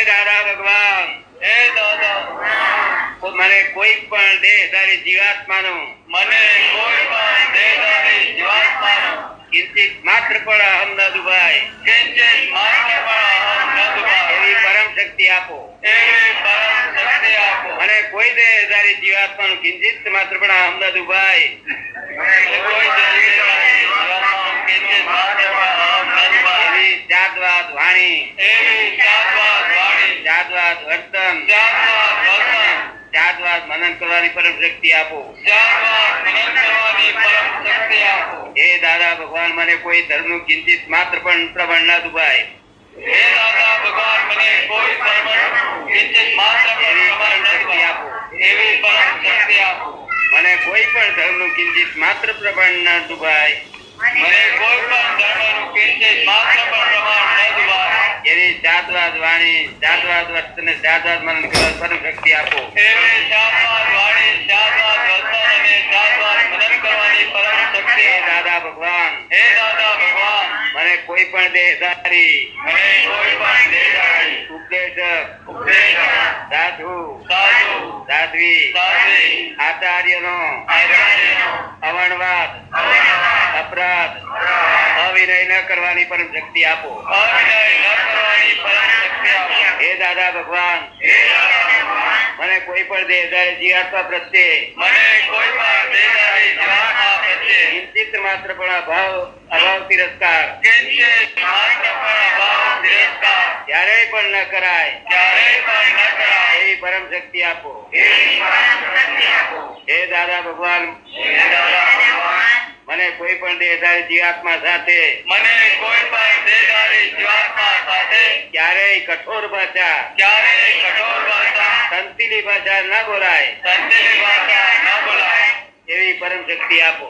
દાદા ભગવાન, હે દાદા ભગવાન, મને કોઈ પણ દેહધારી જીવાત્માનો કિંચિત માત્ર પણ અહમ ન દુભાય એવી પરમ શક્તિ આપો. મને કોઈ દેહધારી જીવાત્માનું કિંચિત માત્ર પણ અહમ ન દુભાય એવી જાતવાદ વાણી, જાતવાદ વર્તન, જાતવાદ મનન કરવાની પરમ શક્તિ આપો. હે દાદા ભગવાન, મને કોઈ ધર્મનું કિંચિત માત્ર પણ પ્રબળ ન દુભાય મને કોઈ પણ ધર્મનું કિંચિત માત્ર પ્રબળ ન દુભાય એવી જાતવાદ વાણી, જાતવાદ વર્તન, જાતવાદ મનન કરવાની પરમ શક્તિ આપો. હે દાદા ભગવાન, મને કોઈ પણ દેહધારી ઉપદેશક, સાધુ, સાધ્વી, આચાર્યનો અવણવાદ, અપરાધ, અવિનય ન કરવાની પરમ શક્તિ આપો. હે દાદા ભગવાન, મને કોઈ પણ દેહધારી જીવાત્મા પ્રત્યે કિંચિત માત્ર પણ અભાવ તિરસ્કાર ક્યારેય પણ ન કરાય એવી પરમ શક્તિ આપો. હે દાદા ભગવાન, મને કોઈ પણ દેહધારી જીવાત્મા સાથે ક્યારેય કઠોર ભાષા, સંતીલી ભાષા ન બોલાય એવી પરમ શક્તિ આપો.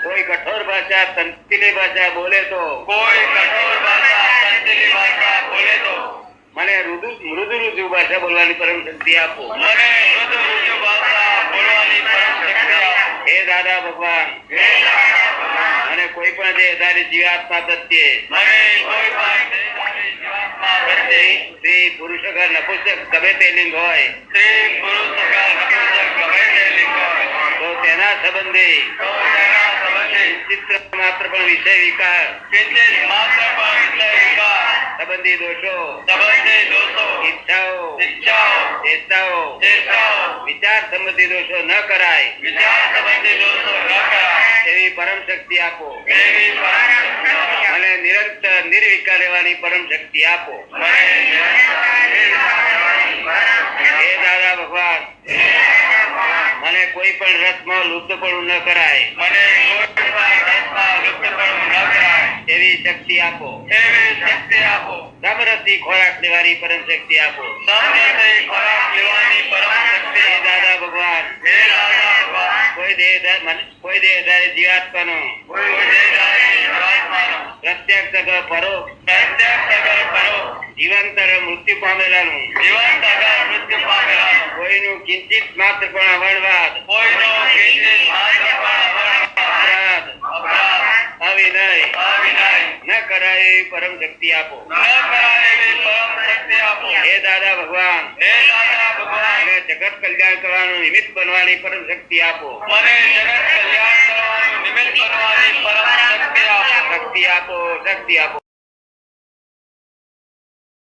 કોઈ કઠોર ભાષા, સંતીલી ભાષા બોલે તો મને મૃદુ ભાષા બોલવાની પરમ શક્તિ આપો. હે દાદા ભગવાન, મને કોઈ પણ દેહધારી જીવાત્મા પ્રત્યે સ્ત્રી, પુરુષ, નપુંસક ગમે તે લિંગ હોય તો તેના સંબંધે ચિત્ર માત્ર પણ વિષય વિકાર સંબંધી દોષો, ઈચ્છાઓ, ચેષ્ટાઓ, વિચાર સંબંધી દોષો ન કરાય એવી પરમ શક્તિ આપો. મને નિરંતર નિર્વિકાર રહેવાની પરમ શક્તિ આપો. હે દાદા ભગવાન, મને કોઈ પણ રસમાં લુપ્તપણું ન કરાય એવી શક્તિ આપો. સમરસથી ખોરાક લેવાની પરમ શક્તિ આપો. હે દાદા ભગવાન, કોઈ દેહધારી જીવાત્માનો પ્રત્યક્ષ પરોક્ષ જીવંતર મૃત્યુ પામેલાનું કોઈનું કિંચિત માત્ર પણ અવણવાદ, અપરાધ, અવિનય ન કરાય એવી પરમ શક્તિ આપો. હે દાદા ભગવાન, મને જગત કલ્યાણ કરવાનું નિમિત્ત બનવાની પરમ શક્તિ આપો. શક્તિ આપો, શક્તિ આપો.